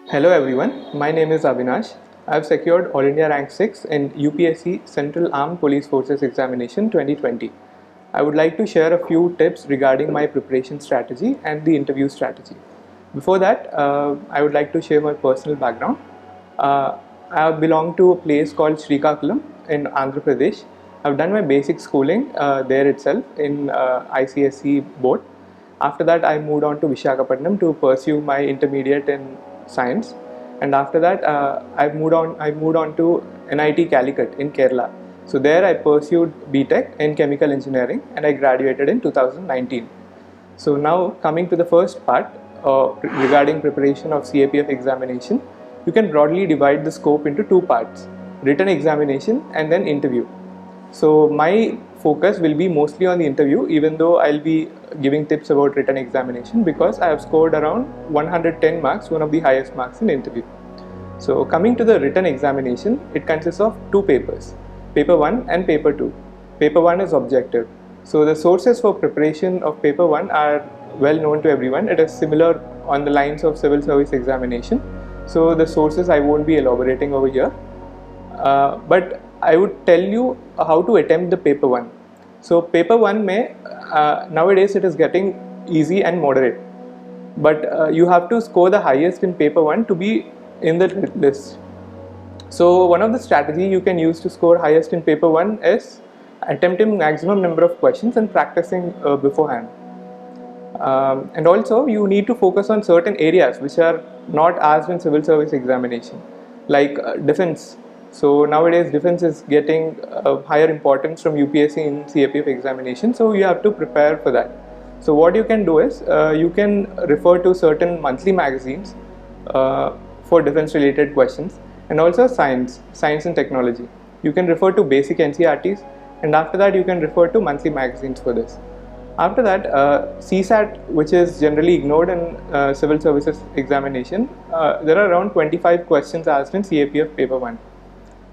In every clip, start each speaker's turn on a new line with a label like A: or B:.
A: Hello everyone, my name is Avinash. I have secured All India Rank 6 in UPSC Central Armed Police Forces Examination 2020. I would like to share a few tips regarding my preparation strategy and the interview strategy. Before that, I would like to share my personal background. I belong to a place called Srikakulam in Andhra Pradesh. I've done my basic schooling there itself in ICSE board. After that, I moved on to Visakhapatnam to pursue my intermediate in science, and after that, I moved on to NIT Calicut in Kerala. So there, I pursued BTech in chemical engineering, and I graduated in 2019. So now coming to the first part regarding preparation of CAPF examination, you can broadly divide the scope into two parts: written examination and then interview. So my focus will be mostly on the interview, even though I'll be giving tips about written examination because I have scored around 110 marks, one of the highest marks in interview. So coming to the written examination, it consists of two papers, paper 1 and paper 2. Paper 1 is objective. So the sources for preparation of paper 1 are well known to everyone. It is similar on the lines of civil service examination. So the sources I won't be elaborating over here. But I would tell you how to attempt the paper 1. So paper 1 nowadays it is getting easy and moderate, but you have to score the highest in paper 1 to be in the list. So one of the strategy you can use to score highest in paper 1 is attempting maximum number of questions and practicing beforehand. And also you need to focus on certain areas which are not asked in civil service examination, like defense. So nowadays defense is getting higher importance from UPSC in CAPF examination, so you have to prepare for that. So what you can do is you can refer to certain monthly magazines for defense related questions, and also science and technology. You can refer to basic NCERTs, and after that you can refer to monthly magazines for this. After that, CSAT, which is generally ignored in civil services examination, there are around 25 questions asked in CAPF paper 1.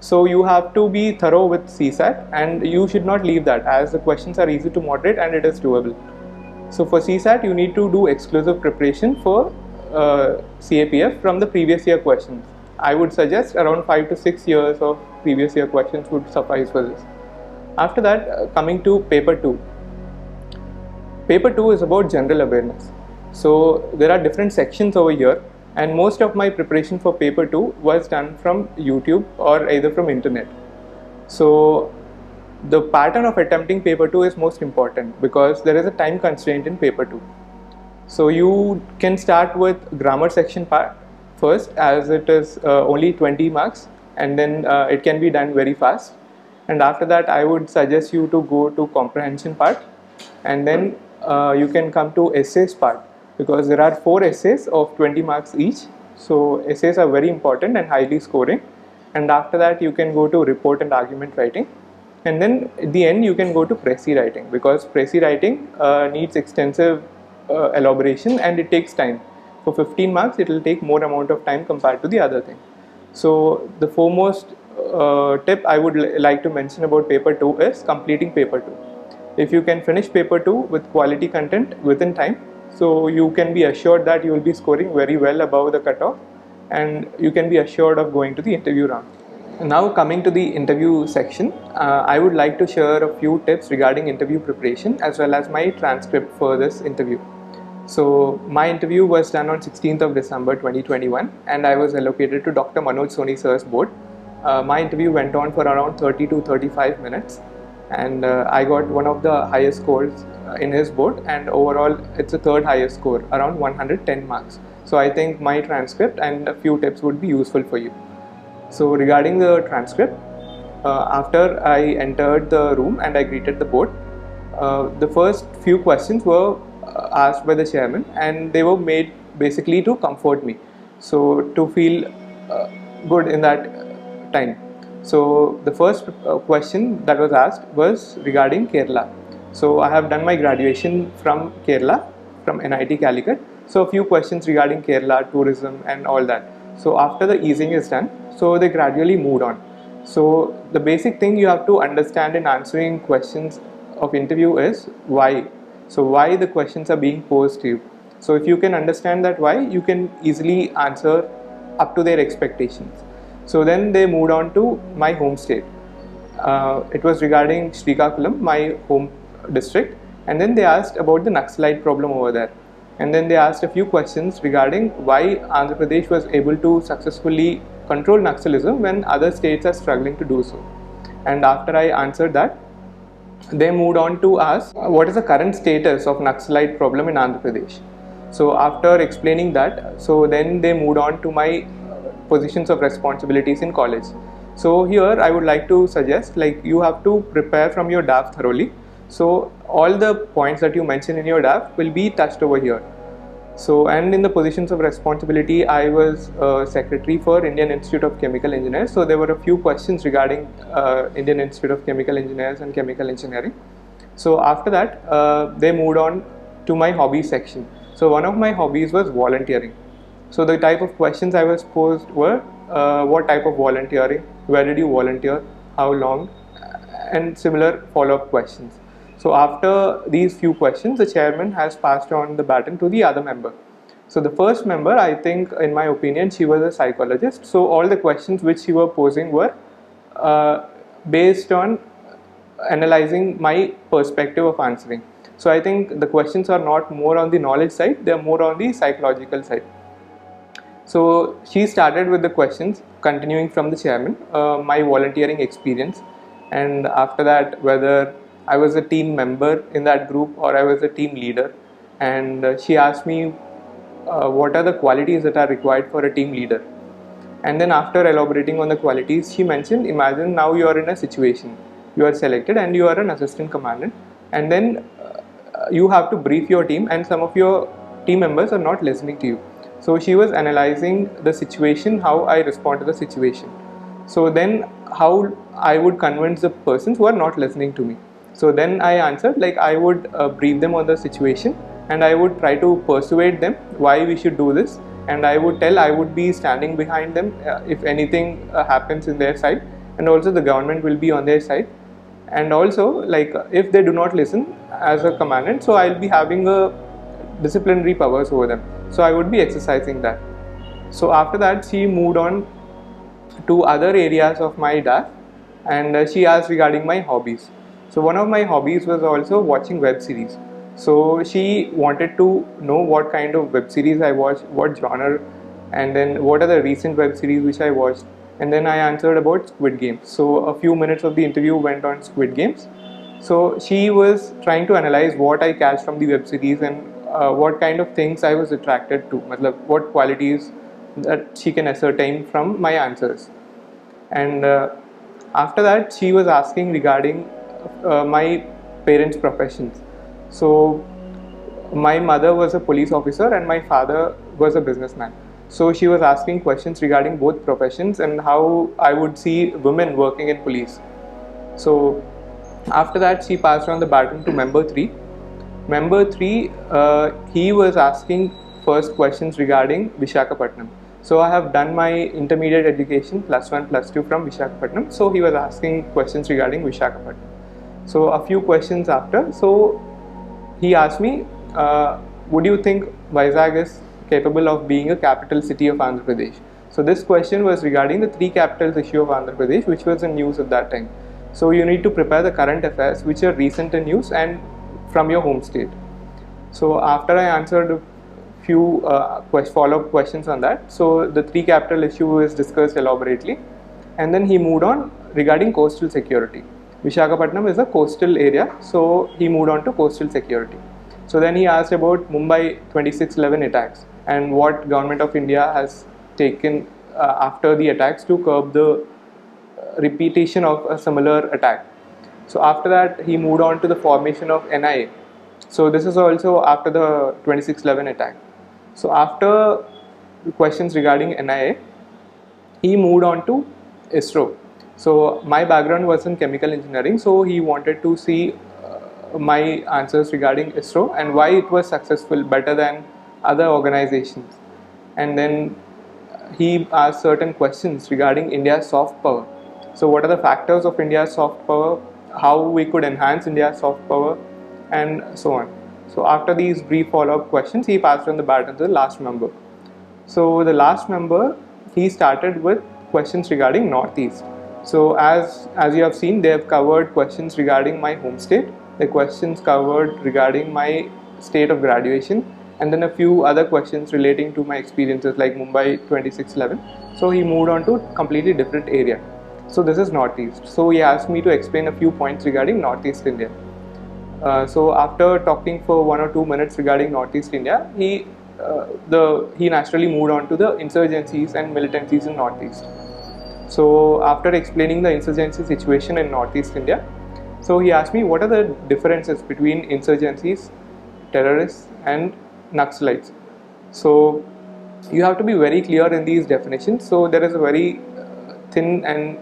A: So you have to be thorough with CSAT, and you should not leave that, as the questions are easy to moderate and it is doable. So for CSAT, you need to do exclusive preparation for CAPF from the previous year questions. I would suggest around 5 to 6 years of previous year questions would suffice for this. After that, coming to paper 2. Paper 2 is about general awareness. So there are different sections over here, and most of my preparation for paper 2 was done from YouTube or either from internet. So the pattern of attempting paper 2 is most important because there is a time constraint in paper 2. So you can start with grammar section part first, as it is only 20 marks, and then it can be done very fast. And after that, I would suggest you to go to comprehension part, and then you can come to essays part, because there are 4 essays of 20 marks each. So essays are very important and highly scoring. And after that, you can go to report and argument writing, and then at the end you can go to précis writing, because précis writing needs extensive elaboration and it takes time. For 15 marks it will take more amount of time compared to the other thing. So the foremost tip I would like to mention about paper 2 is completing paper 2. If you can finish paper 2 with quality content within time, so you can be assured that you will be scoring very well above the cutoff, and you can be assured of going to the interview round. Now coming to the interview section, I would like to share a few tips regarding interview preparation as well as my transcript for this interview. So my interview was done on 16th of December 2021, and I was allocated to Dr. Manoj Soni sir's board. My interview went on for around 30 to 35 minutes. And I got one of the highest scores in his board, and overall it's the third highest score, around 110 marks. So I think my transcript and a few tips would be useful for you. So regarding the transcript, after I entered the room and I greeted the board, the first few questions were asked by the chairman, and they were made basically to comfort me, so to feel good in that time. So the first question that was asked was regarding Kerala. So I have done my graduation from Kerala, from NIT Calicut. So a few questions regarding Kerala, tourism and all that. So after the easing is done, so they gradually moved on. So the basic thing you have to understand in answering questions of interview is why. So why the questions are being posed to you. So if you can understand that why, you can easily answer up to their expectations. So then they moved on to my home state. It was regarding Srikakulam, my home district, and then they asked about the Naxalite problem over there. And then they asked a few questions regarding why Andhra Pradesh was able to successfully control Naxalism when other states are struggling to do so. And after I answered that, they moved on to ask what is the current status of Naxalite problem in Andhra Pradesh. So after explaining that, so then they moved on to my positions of responsibilities in college. So here I would like to suggest, like, you have to prepare from your DAF thoroughly. So all the points that you mention in your DAF will be touched over here. So, and in the positions of responsibility, I was secretary for Indian Institute of Chemical Engineers. So there were a few questions regarding Indian Institute of Chemical Engineers and chemical engineering. So after that, they moved on to my hobbies section. So one of my hobbies was volunteering. So the type of questions I was posed were what type of volunteering, where did you volunteer, how long, and similar follow-up questions. So after these few questions, the chairman has passed on the baton to the other member. So the first member, I think, in my opinion, she was a psychologist. So all the questions which she was posing were based on analyzing my perspective of answering. So I think the questions are not more on the knowledge side, they are more on the psychological side. So she started with the questions, continuing from the chairman, my volunteering experience, and after that whether I was a team member in that group or I was a team leader. And she asked me what are the qualities that are required for a team leader. And then after elaborating on the qualities, she mentioned, imagine now you are in a situation, you are selected and you are an assistant commandant, and then you have to brief your team and some of your team members are not listening to you. So she was analyzing the situation, how I respond to the situation. So then how I would convince the persons who are not listening to me. So then I answered, like, I would brief them on the situation and I would try to persuade them why we should do this, and I would tell I would be standing behind them if anything happens in their side, and also the government will be on their side. And also, like, if they do not listen as a commandant, so I'll be having a disciplinary powers over them, so I would be exercising that. So after that, she moved on to other areas of my DAF, and she asked regarding my hobbies. So one of my hobbies was also watching web series. So she wanted to know what kind of web series I watched, what genre, and then what are the recent web series which I watched. And then I answered about Squid Games. So a few minutes of the interview went on Squid Games. So she was trying to analyze what I catch from the web series and what kind of things I was attracted to, what qualities that she can ascertain from my answers. And after that, she was asking regarding my parents' professions. So my mother was a police officer and my father was a businessman. So she was asking questions regarding both professions and how I would see women working in police. So after that, she passed on the baton to member 3. Member 3, he was asking first questions regarding Visakhapatnam. So I have done my intermediate education +1, +2 from Visakhapatnam. So he was asking questions regarding Visakhapatnam. So a few questions after, so he asked me, would you think Vizag is capable of being a capital city of Andhra Pradesh? So this question was regarding the 3 capitals issue of Andhra Pradesh, which was in news at that time. So you need to prepare the current affairs which are recent in news and from your home state. So after I answered a few follow-up questions on that, so the 3 capital issue was discussed elaborately, and then he moved on regarding coastal security. Visakhapatnam is a coastal area, so he moved on to coastal security. So then he asked about Mumbai 26/11 attacks and what government of India has taken after the attacks to curb the repetition of a similar attack. So after that, he moved on to the formation of NIA. So this is also after the 26/11 attack. So after questions regarding NIA, he moved on to ISRO. So my background was in chemical engineering, so he wanted to see my answers regarding ISRO and why it was successful, better than other organizations. And then he asked certain questions regarding India's soft power. So what are the factors of India's soft power, how we could enhance India's soft power, and so on. So after these brief follow-up questions, he passed on the baton to the last member. So the last member, he started with questions regarding Northeast. So as you have seen, they have covered questions regarding my home state, the questions covered regarding my state of graduation, and then a few other questions relating to my experiences like Mumbai 2611. So he moved on to completely different area. So this is Northeast. So he asked me to explain a few points regarding Northeast India. So after talking for 1 or 2 minutes regarding Northeast India, he naturally moved on to the insurgencies and militancies in Northeast. So after explaining the insurgency situation in Northeast India, so he asked me what are the differences between insurgencies, terrorists and Naxalites. So you have to be very clear in these definitions. So there is a very thin and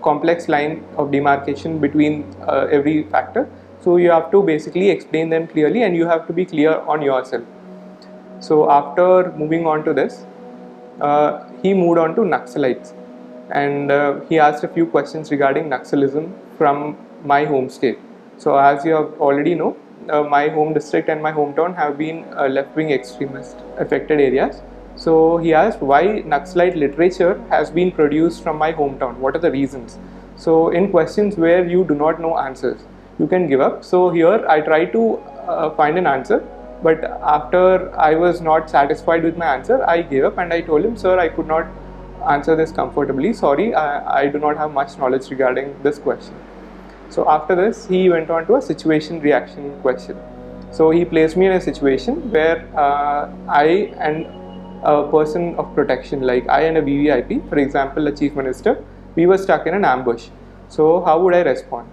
A: complex line of demarcation between every factor. So you have to basically explain them clearly and you have to be clear on yourself. So after moving on to this, he moved on to Naxalites, and he asked a few questions regarding Naxalism from my home state. So as you have already know, my home district and my hometown have been left-wing extremist affected areas. So he asked why Naxalite literature has been produced from my hometown. What are the reasons? So in questions where you do not know answers, you can give up. So here I try to find an answer, but after I was not satisfied with my answer, I gave up and I told him, sir, I could not answer this comfortably. Sorry, I do not have much knowledge regarding this question. So after this, he went on to a situation reaction question. So he placed me in a situation where I and a person of protection, like I and a VVIP, for example, a chief minister, we were stuck in an ambush. So how would I respond?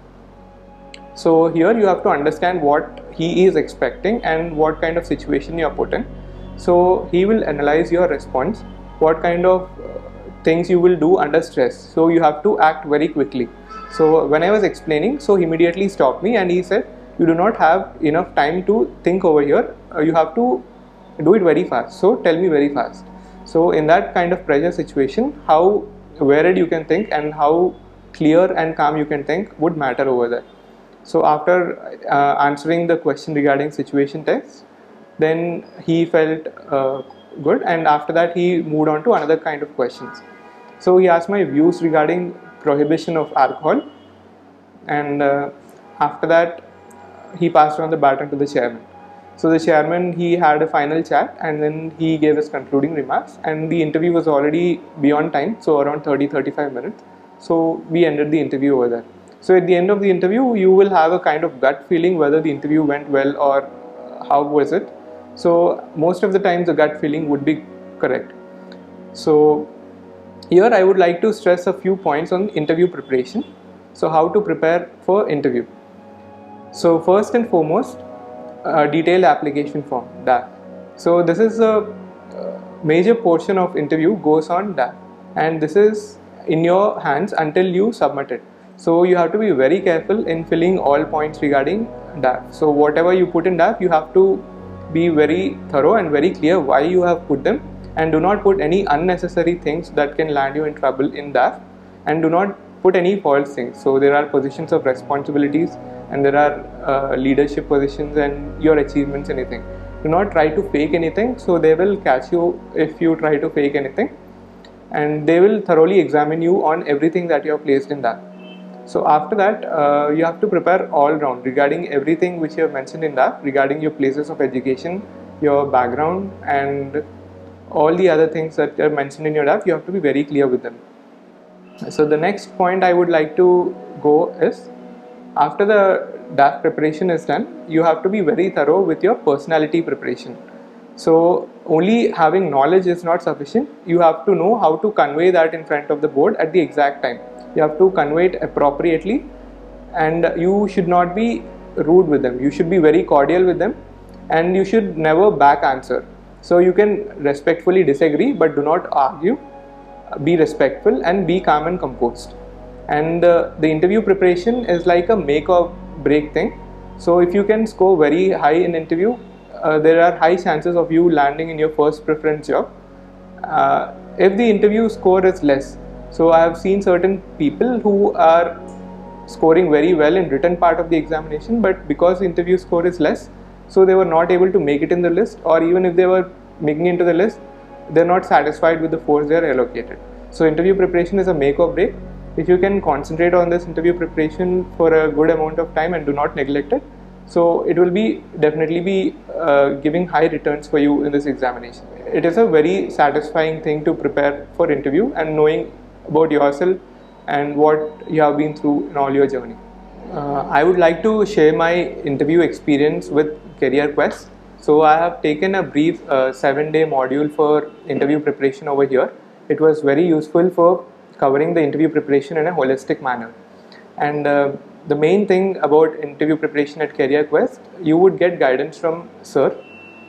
A: So here you have to understand what he is expecting and what kind of situation you are put in. So he will analyze your response, what kind of things you will do under stress. So you have to act very quickly. So when I was explaining, so he immediately stopped me and he said, you do not have enough time to think over here. You have to do it very fast. So tell me very fast. So in that kind of pressure situation, how varied you can think and how clear and calm you can think would matter over there. So after answering the question regarding situation tests, then he felt good, and after that he moved on to another kind of questions. So he asked my views regarding prohibition of alcohol, and after that he passed on the baton to the chairman. So the chairman, he had a final chat and then he gave his concluding remarks, and the interview was already beyond time, so around 30-35 minutes. So we ended the interview over there. So at the end of the interview, you will have a kind of gut feeling whether the interview went well or how was it. So most of the times the gut feeling would be correct. So here I would like to stress a few points on interview preparation. So how to prepare for interview. So first and foremost, detailed application form, DAF. So this is a major portion of interview goes on DAF, and this is in your hands until you submit it. So you have to be very careful in filling all points regarding DAF. So whatever you put in DAF, you have to be very thorough and very clear why you have put them, and do not put any unnecessary things that can land you in trouble in DAF, and do not put any false things. So there are positions of responsibilities and there are leadership positions and your achievements, anything. Do not try to fake anything, so they will catch you if you try to fake anything, and they will thoroughly examine you on everything that you have placed in that. So after that, you have to prepare all round regarding everything which you have mentioned in that, regarding your places of education, your background, and all the other things that are mentioned in your DAF. You have to be very clear with them. So the next point I would like to go is, after the DAF preparation is done, you have to be very thorough with your personality preparation. So only having knowledge is not sufficient. You have to know how to convey that in front of the board at the exact time. You have to convey it appropriately, and you should not be rude with them. You should be very cordial with them, and you should never back answer. So you can respectfully disagree, but do not argue. Be respectful and be calm and composed. And the interview preparation is like a make or break thing. So if you can score very high in interview, there are high chances of you landing in your first preference job. If the interview score is less, so I have seen certain people who are scoring very well in written part of the examination, but because the interview score is less, so they were not able to make it in the list, or even if they were making into the list, they're not satisfied with the force they're allocated. So interview preparation is a make or break. If you can concentrate on this interview preparation for a good amount of time and do not neglect it, so it will be definitely be giving high returns for you in this examination. It is a very satisfying thing to prepare for interview and knowing about yourself and what you have been through in all your journey. I would like to share my interview experience with Career Quest. So I have taken a brief 7-day module for interview preparation over here. It was very useful for covering the interview preparation in a holistic manner. And the main thing about interview preparation at Career Quest, you would get guidance from sir,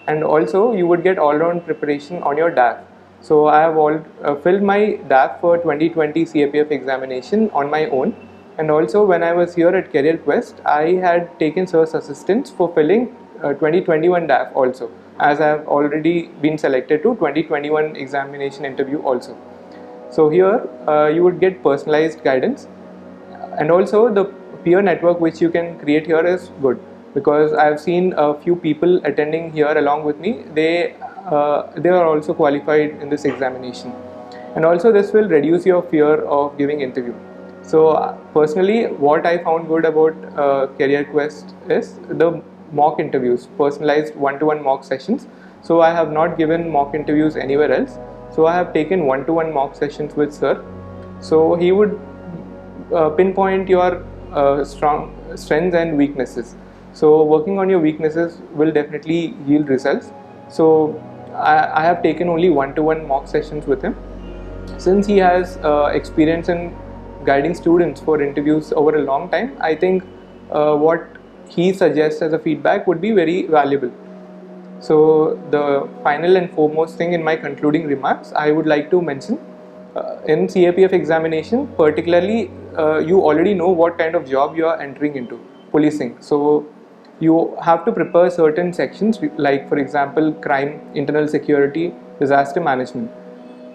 A: and also you would get all-round preparation on your DAF. So I have filled my DAF for 2020 CAPF examination on my own, and also when I was here at Career Quest, I had taken sir's assistance for filling 2021 DAF also, as I have already been selected to 2021 examination interview also. So here you would get personalized guidance, and also the peer network which you can create here is good, because I have seen a few people attending here along with me. They are also qualified in this examination, and also this will reduce your fear of giving interview. So personally, what I found good about Career Quest is the mock interviews, personalized one-to-one mock sessions. So I have not given mock interviews anywhere else. So I have taken one-to-one mock sessions with sir. So he would pinpoint your strengths and weaknesses. So working on your weaknesses will definitely yield results. So I have taken only one-to-one mock sessions with him. Since he has experience in guiding students for interviews over a long time, I think what he suggests as a feedback would be very valuable. So the final and foremost thing in my concluding remarks, I would like to mention, in CAPF examination particularly, you already know what kind of job you are entering into, policing. So you have to prepare certain sections like, for example, crime, internal security, disaster management,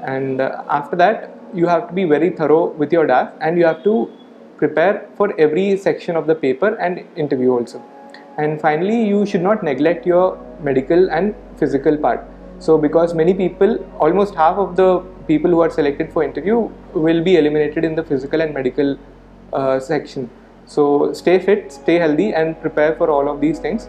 A: and after that you have to be very thorough with your DAF, and you have to prepare for every section of the paper and interview also. And finally, you should not neglect your medical and physical part. So because many people, almost half of the people who are selected for interview will be eliminated in the physical and medical section. So stay fit, stay healthy, and prepare for all of these things.